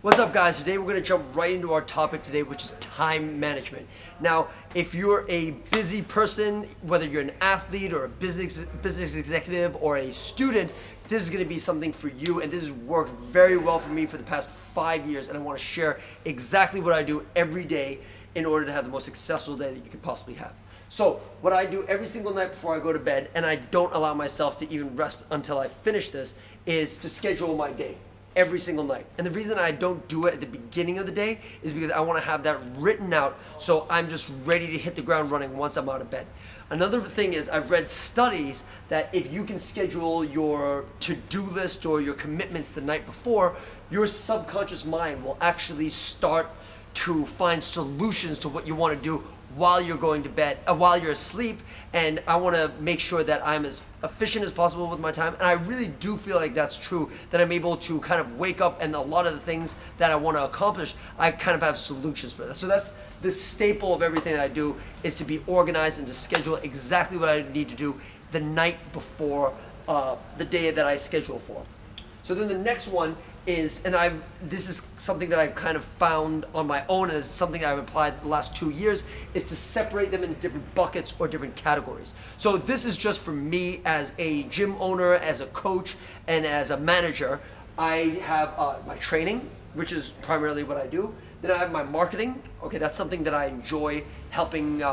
What's up, guys? Today we're going to jump right into our topic today, which is time management. Now, if you're a busy person, whether you're an athlete or a business executive or a student, this is going to be something for you, and this has worked very well for me for the past 5 years, and I want to share exactly what I do every day in order to have the most successful day that you could possibly have. So what I do every single night before I go to bed, and I don't allow myself to even rest until I finish this, is to schedule my day every single night. And the reason I don't do it at the beginning of the day is because I want to have that written out so I'm just ready to hit the ground running once I'm out of bed. Another thing is I've read studies that if you can schedule your to-do list or your commitments the night before, your subconscious mind will actually start to find solutions to what you want to do while you're going to bed, while you're asleep. And I want to make sure that I'm as efficient as possible with my time. And I really do feel like that's true, that I'm able to kind of wake up and a lot of the things that I want to accomplish, I kind of have solutions for that. So that's the staple of everything that I do, is to be organized and to schedule exactly what I need to do the night before the day that I schedule for. So then the next one is, and this is something that I've kind of found on my own, and it's something I've applied the last 2 years, is to separate them in different buckets or different categories. So this is just for me as a gym owner, as a coach, and as a manager. I have my training, which is primarily what I do. Then I have my marketing. Okay, that's something that I enjoy helping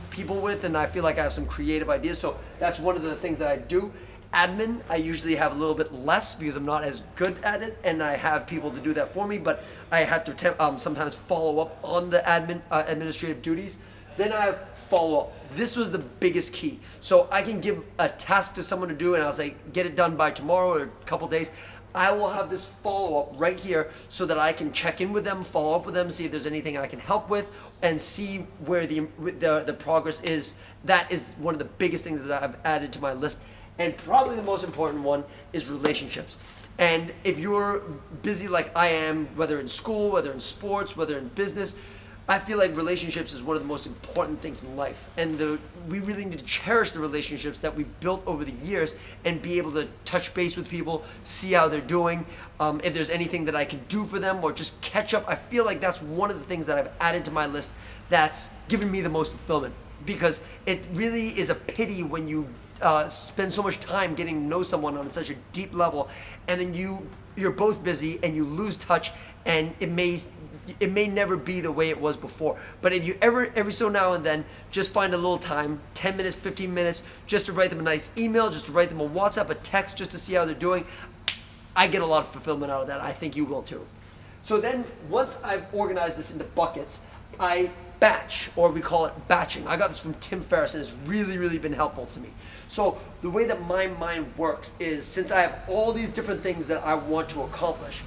people with, and I feel like I have some creative ideas. So that's one of the things that I do. Admin, I usually have a little bit less because I'm not as good at it, and I have people to do that for me, but I have to sometimes follow up on the administrative duties. Then I have follow-up. This was the biggest key. So I can give a task to someone to do, and I'll say, get it done by tomorrow or a couple days. I will have this follow-up right here so that I can check in with them, follow up with them, see if there's anything I can help with, and see where the progress is. That is one of the biggest things that I've added to my list. And probably the most important one is relationships. And if you're busy like I am, whether in school, whether in sports, whether in business, I feel like relationships is one of the most important things in life. And we really need to cherish the relationships that we've built over the years and be able to touch base with people, see how they're doing, if there's anything that I can do for them or just catch up. I feel like that's one of the things that I've added to my list that's given me the most fulfillment, because it really is a pity when you spend so much time getting to know someone on such a deep level, and then you're both busy and you lose touch, and it may never be the way it was before. But if you every so now and then just find a little time, 10 minutes, 15 minutes, just to write them a nice email, just to write them a WhatsApp, a text, just to see how they're doing, I get a lot of fulfillment out of that. I think you will too. So then once I've organized this into buckets, I batch, or we call it batching. I got this from Tim Ferriss, and it's really, really been helpful to me. So the way that my mind works is, since I have all these different things that I want to accomplish,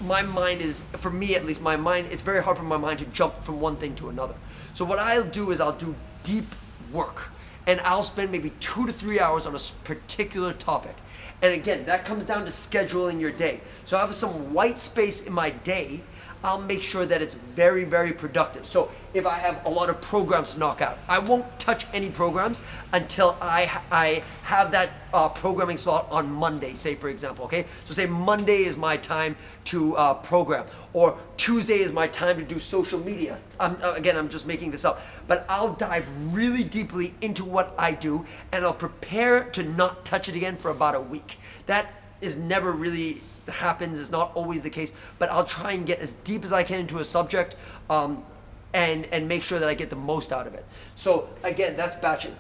my mind is, for me at least, it's very hard for my mind to jump from one thing to another. So what I'll do is I'll do deep work, and I'll spend maybe 2 to 3 hours on a particular topic. And again, that comes down to scheduling your day. So I have some white space in my day. I'll make sure that it's very, very productive. So if I have a lot of programs to knock out, I won't touch any programs until I have that programming slot on Monday, say for example, okay? So say Monday is my time to program, or Tuesday is my time to do social media. Again, I'm just making this up, but I'll dive really deeply into what I do, and I'll prepare to not touch it again for about a week. That is never really happens, is not always the case, but I'll try and get as deep as I can into a subject, and make sure that I get the most out of it. So again, that's batching.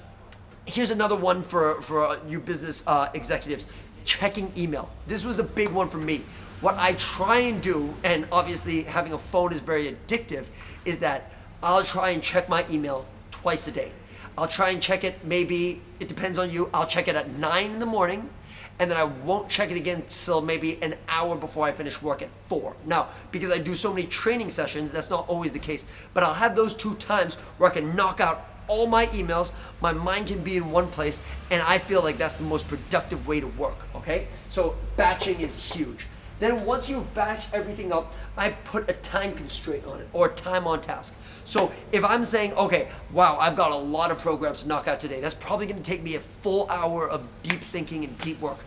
Here's another one for you business executives: checking email. This was a big one for me. What I try and do, and obviously having a phone is very addictive, is that I'll try and check my email twice a day. I'll try and check it, maybe, it depends on you, I'll check it at 9 in the morning, and then I won't check it again till maybe an hour before I finish work at 4. Now, because I do so many training sessions, that's not always the case, but I'll have those 2 times where I can knock out all my emails, my mind can be in one place, and I feel like that's the most productive way to work, okay? So batching is huge. Then once you batch everything up, I put a time constraint on it, or time on task. So if I'm saying, okay, wow, I've got a lot of programs to knock out today, that's probably gonna take me a full hour of deep thinking and deep work.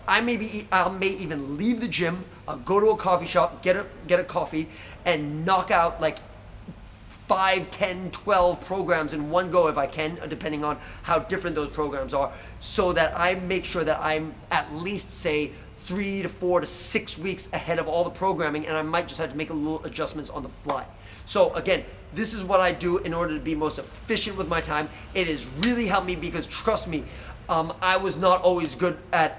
I may even leave the gym, I'll go to a coffee shop, get a coffee, and knock out like 5, 10, 12 programs in one go if I can, depending on how different those programs are, so that I make sure that I'm at least, say, 3 to 4 to 6 weeks ahead of all the programming, and I might just have to make a little adjustments on the fly. So again, this is what I do in order to be most efficient with my time. It has really helped me because, trust me, I was not always good at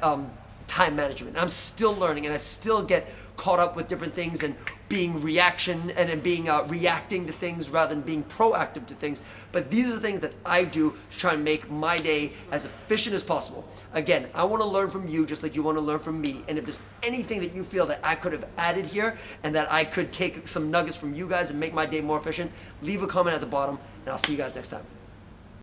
time management. I'm still learning, and I still get caught up with different things and being reacting to things rather than being proactive to things. But these are the things that I do to try and make my day as efficient as possible. Again, I want to learn from you just like you want to learn from me. And if there's anything that you feel that I could have added here and that I could take some nuggets from you guys and make my day more efficient, leave a comment at the bottom, and I'll see you guys next time.